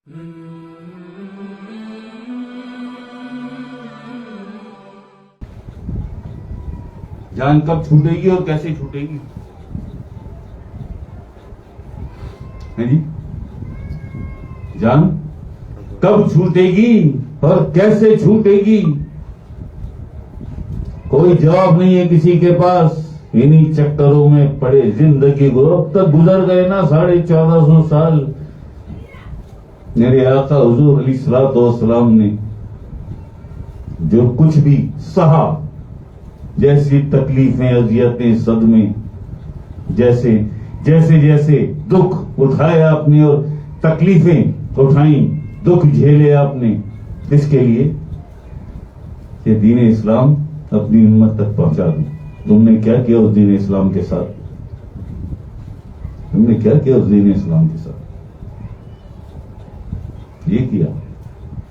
جان کب چھوٹے گی اور کیسے چھوٹے گی؟ جی جان کب چھوٹے گی اور کیسے چھوٹے گی؟ کوئی جواب نہیں ہے کسی کے پاس. انہی چکروں میں پڑے زندگی کو اب تک گزر گئے نا 1450 سال. میرے آقا حضور علیہ الصلوۃ والسلام نے جو کچھ بھی سہا، جیسی تکلیفیں، اذیتیں، صدمے، جیسے جیسے جیسے دکھ اٹھائے آپ نے اور تکلیفیں اٹھائیں، دکھ جھیلے آپ نے، اس کے لیے کہ دین اسلام اپنی امت تک پہنچا دوں. تم نے کیا کیا اس دین اسلام کے ساتھ؟ تم نے کیا کیا اس دین اسلام کے ساتھ؟ یہ کیا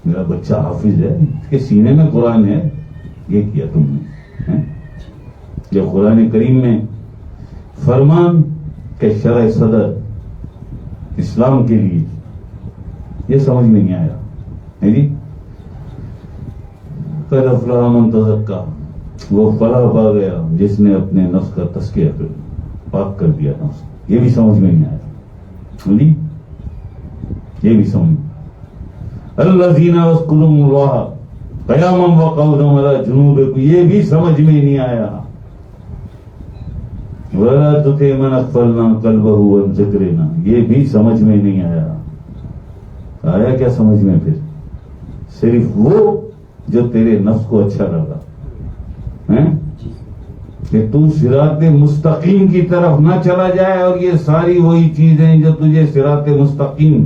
میرا بچہ حافظ ہے، اس کے سینے میں قرآن ہے، یہ کیا تم نے. جب قرآن کریم میں فرمان کہ شرع صدر اسلام کے لیے، یہ سمجھ نہیں آیا. جی قد افلح من تزکا، وہ فلاح پا گیا جس نے اپنے نفس کا تزکیہ کر پاک کر دیا نفس. یہ بھی سمجھ میں نہیں آیا. جی یہ بھی سمجھ. الذین یذکرون اللہ قیاما وقعودا وعلی جنوبہم، یہ بھی سمجھ میں نہیں آیا. وَلَا تُطِعْ مَنْ أَغْفَلْنَا قَلْبَهُ عَنْ ذِكْرِنَا، یہ بھی سمجھ میں نہیں آیا. آیا کیا سمجھ میں؟ پھر صرف وہ جو تیرے نفس کو اچھا لگا کہ تو صراط مستقیم کی طرف نہ چلا جائے، اور یہ ساری وہی چیزیں جو تجھے صراط مستقیم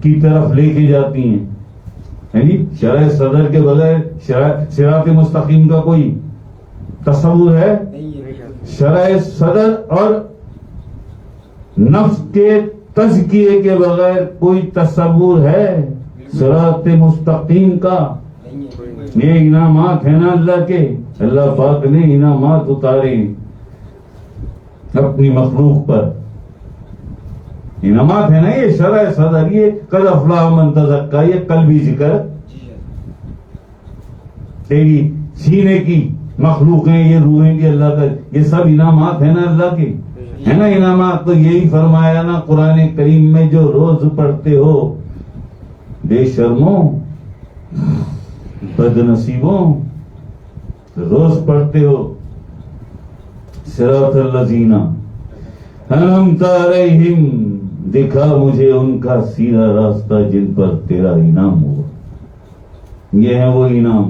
کی طرف لے کے جاتی ہیں. شرع صدر کے بغیر صراط مستقیم کا کوئی تصور ہے؟ شرع صدر اور نفس کے تزکیے کے بغیر کوئی تصور ہے صراط مستقیم کا؟ یہ انعامات ہیں نا اللہ کے. اللہ پاک نے انعامات اتارے اپنی مخلوق پر. انعامات ہے نا یہ شرع صدر، یہ قد افلح من تزکا، یہ قلبی ذکر، تیری سینے کی مخلوقیں، یہ روحیں بھی اللہ کا، یہ سب انعامات ہیں نا اللہ کے، ہے نا انعامات. تو یہی فرمایا نا قرآن کریم میں، جو روز پڑھتے ہو بے شرموں بد نصیبوں، روز پڑھتے ہو صراط الذین انعمت علیہم، دکھا مجھے ان کا سیدھا راستہ جن پر تیرا انعام ہوا. یہ ہے وہ انعام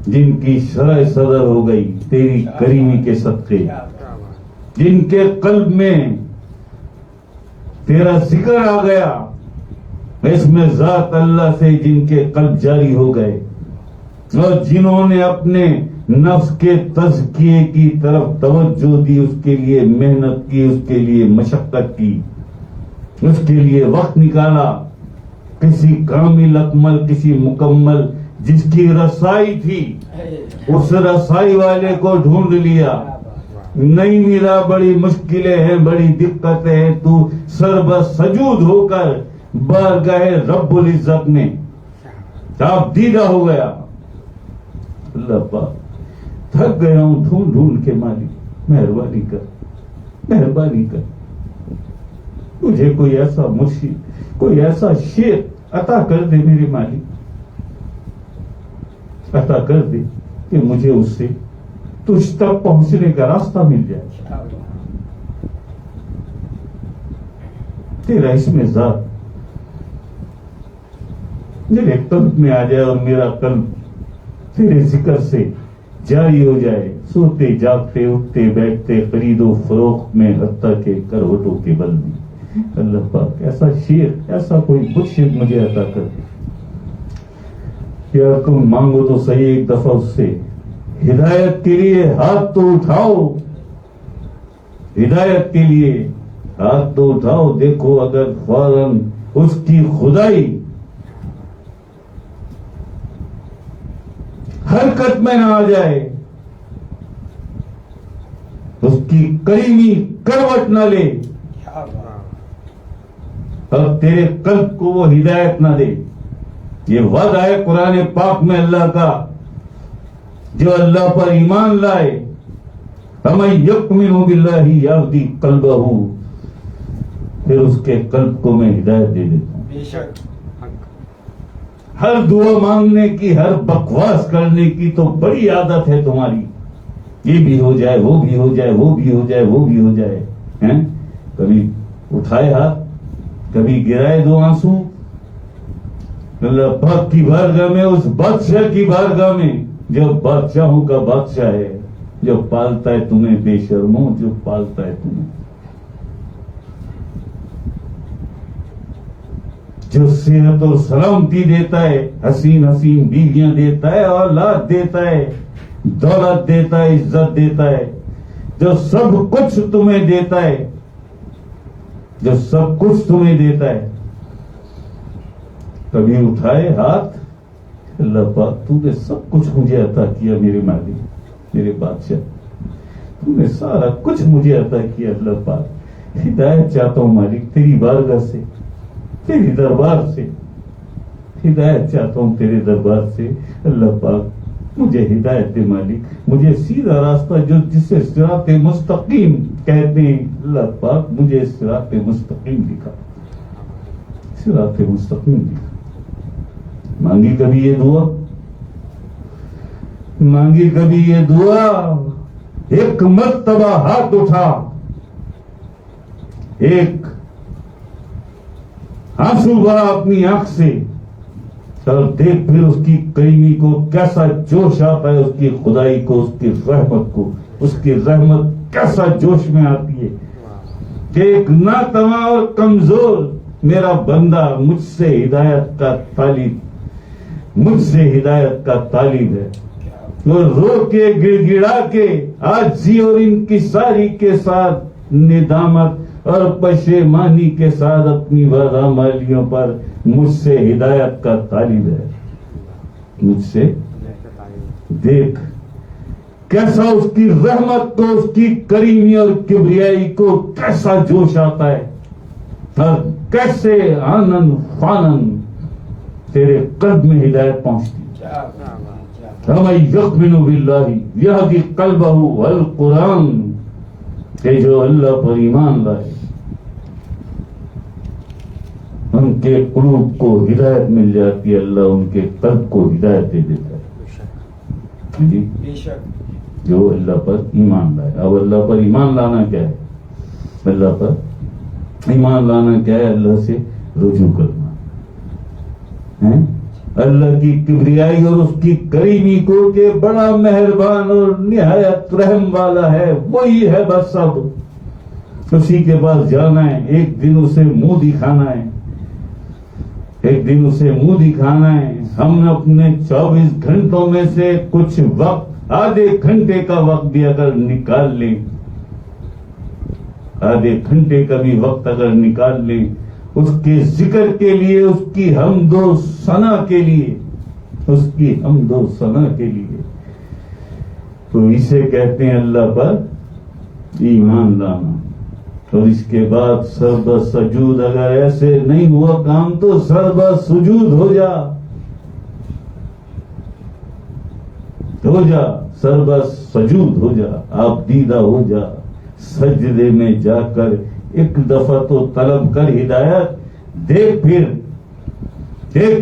جن کی شرع صدر ہو گئی تیری کریمی کے صدقے، جن کے قلب میں تیرا ذکر آ گیا، اس میں ذات اللہ سے جن کے قلب جاری ہو گئے، اور جنہوں نے اپنے نفس کے تزکیے کی طرف توجہ دی، اس کے لیے محنت کی، اس کے لیے مشقت کی، اس کے لیے وقت نکالا، کسی کامل اکمل، کسی مکمل جس کی رسائی تھی، اس رسائی والے کو ڈھونڈ لیا. نہیں ملا، بڑی مشکلیں ہیں، بڑی دقتیں ہیں، تو سربہ سجود ہو کر بارگاہ رب العزت میں آپ دیدہ ہو گیا. اللہ پاک تھک گیا ہوں ڈھونڈ ڈھونڈ کے، مالک مہربانی کر، مہربانی کر، مجھے کوئی ایسا مرشد، کوئی ایسا شیخ عطا کر دے میرے مالک، عطا کر دے کہ مجھے اس سے تجھ تک پہنچنے کا راستہ مل جائے. تیرا اس میں ذات میرے قلب میں آ جائے، اور میرا قلب تیرے ذکر سے جاری ہو جائے، سوتے جاگتے، اٹھتے بیٹھتے، خرید و فروخت میں، حتیٰ کہ کروٹوں کے بل میں. اللہ پاک ایسا شیخ، ایسا کوئی مرشد مجھے عطا کر دے. یا تم مانگو تو صحیح ایک دفعہ اس سے ہدایت کے لیے ہاتھ تو اٹھاؤ، ہدایت کے لیے ہاتھ تو اٹھاؤ. دیکھو اگر فوراً اس کی خدائی حرکت میں نہ آ جائے، اس کی کریمی کروٹ نہ لے، اور تیرے قلب کو وہ ہدایت نہ دے. یہ وعدہ ہے قرآن پاک میں اللہ کا. جو اللہ پر ایمان لائے فَمَن يُؤْمِنُ بِاللَّهِ يَهْدِ قَلْبَهُ، پھر اس کے قلب کو میں ہدایت دے دیتا ہوں. بے شک ہر دعا مانگنے کی، ہر بکواس کرنے کی تو بڑی عادت ہے تمہاری. یہ بھی ہو جائے، وہ بھی ہو جائے، وہ بھی ہو جائے، وہ بھی ہو جائے. ہیں کبھی اٹھائے ہاتھ، کبھی گرائے دو آنسو اللہ پاک کی بارگاہ میں، اس بادشاہ کی بارگاہ میں جو بادشاہوں کا بادشاہ ہے، جو پالتا ہے تمہیں بے شرموں، جو پالتا ہے تمہیں، جو صحت اور سلامتی دیتا ہے، حسین حسین بیویاں دیتا ہے، اولاد دیتا ہے، دولت دیتا ہے، عزت دیتا ہے، جو سب کچھ تمہیں دیتا ہے، جو سب کچھ تمہیں دیتا ہے. کبھی اٹھائے ہاتھ، اللہ پاک تو نے سب کچھ مجھے عطا کیا، میرے مالک، میرے بادشاہ، تو نے سارا کچھ مجھے عطا کیا. اللہ پاک ہدایت چاہتا ہوں مالک، تیری بارگاہ سے، تیری دربار سے ہدایت چاہتا ہوں، تیرے دربار سے. اللہ پاک مجھے ہدایت دے مالک، مجھے سیدھا راستہ جو جسے صراط مستقیم کہتے ہیں، اللہ پاک مجھے صراط مستقیم دکھا، صراط مستقیم دکھا. مانگی کبھی یہ دعا، مانگی کبھی یہ دعا. ایک مرتبہ ہاتھ اٹھا، ایک آنسو بہا اپنی آنکھ سے، اور دیکھ پھر اس کی کریمی کو کیسا جوش آتا ہے، اس کی خدائی کو، اس کی رحمت کو، اس کی رحمت کیسا جوش میں آتی ہے کہ ایک ناتواں اور کمزور میرا بندہ مجھ سے ہدایت کا طالب، مجھ سے ہدایت کا طالب ہے. وہ رو کے گڑ گڑا کے عاجزی اور انکساری کے ساتھ ندامت اور پشیمانی کے ساتھ اپنی بدعمالیوں پر مجھ سے ہدایت کا طالب ہے. مجھ سے دیکھ کیسا اس کی رحمت کو، اس کی کریمی اور کبریائی کو کیسا جوش آتا ہے، اور کیسے آنن فانن تیرے قلب میں ہدایت پہنچتی. فَمَن يُؤْمِنُ بِاللَّهِ يَهْدِ قَلْبَهُ القرآن، کہ جو اللہ پر ایمان لائے ان کے قلوب کو ہدایت مل جاتی ہے، اللہ ان کے قلب کو ہدایت دے دیتا ہے. جی جو اللہ پر ایمان لائے. اب اللہ پر ایمان لانا کیا ہے؟ اللہ پر ایمان لانا کیا ہے؟ اللہ سے رجوع کرنا ہے، اللہ کی کبریائی اور اس کی کریمی کو کہ بڑا مہربان اور نہایت رحم والا ہے، وہی ہے بس. سب اسی کے پاس جانا ہے، ایک دن اسے منہ دکھانا ہے، ایک دن اسے منہ دکھانا ہے. ہم اپنے 24 گھنٹوں میں سے کچھ وقت، آدھے گھنٹے کا وقت بھی اگر نکال لیں، آدھے گھنٹے کا بھی وقت اگر نکال لیں اس کے ذکر کے لیے، اس کی حمد و ثنا کے لیے، اس کی حمد و ثنا کے لیے، تو اسے کہتے ہیں اللہ پر ایمان لانا. اور اس کے بعد سر سجود، اگر ایسے نہیں ہوا کام تو سر سجود ہو جا، ہو جا، سر سجود ہو جا، آپ دیدہ ہو جا، سجدے میں جا کر ایک دفعہ تو طلب کر ہدایت. دیکھ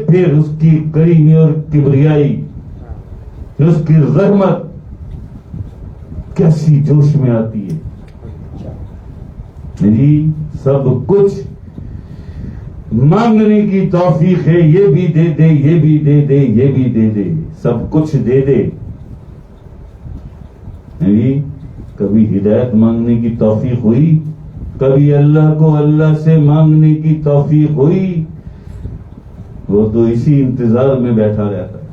پھر اس کی کریمی اور کبریائی، اس کی رحمت کیسی جوش میں آتی ہے. جی سب کچھ مانگنے کی توفیق ہے، یہ بھی دے دے، یہ بھی دے دے، یہ بھی دے دے، سب کچھ دے دے. جی کبھی ہدایت مانگنے کی توفیق ہوئی؟ کبھی اللہ کو اللہ سے مانگنے کی توفیق ہوئی؟ وہ تو اسی انتظار میں بیٹھا رہتا ہے.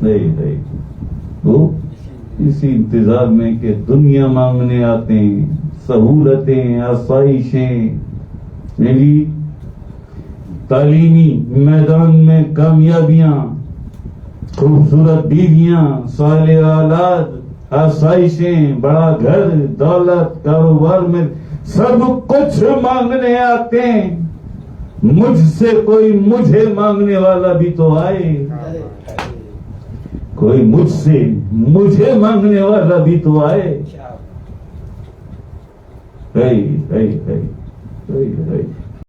نہیں وہ اسی انتظار میں کہ دنیا مانگنے آتے ہیں، سہولتیں، آسائشیں، میری تعلیمی میدان میں کامیابیاں، خوبصورت بیویاں، صالح اولاد، آسائشیں، بڑا گھر، دولت، کاروبار میں سب کچھ مانگنے آتے ہیں. مجھ سے کوئی مجھے مانگنے والا بھی تو آئے، کوئی مجھ سے مجھے مانگنے والا بھی تو آئے.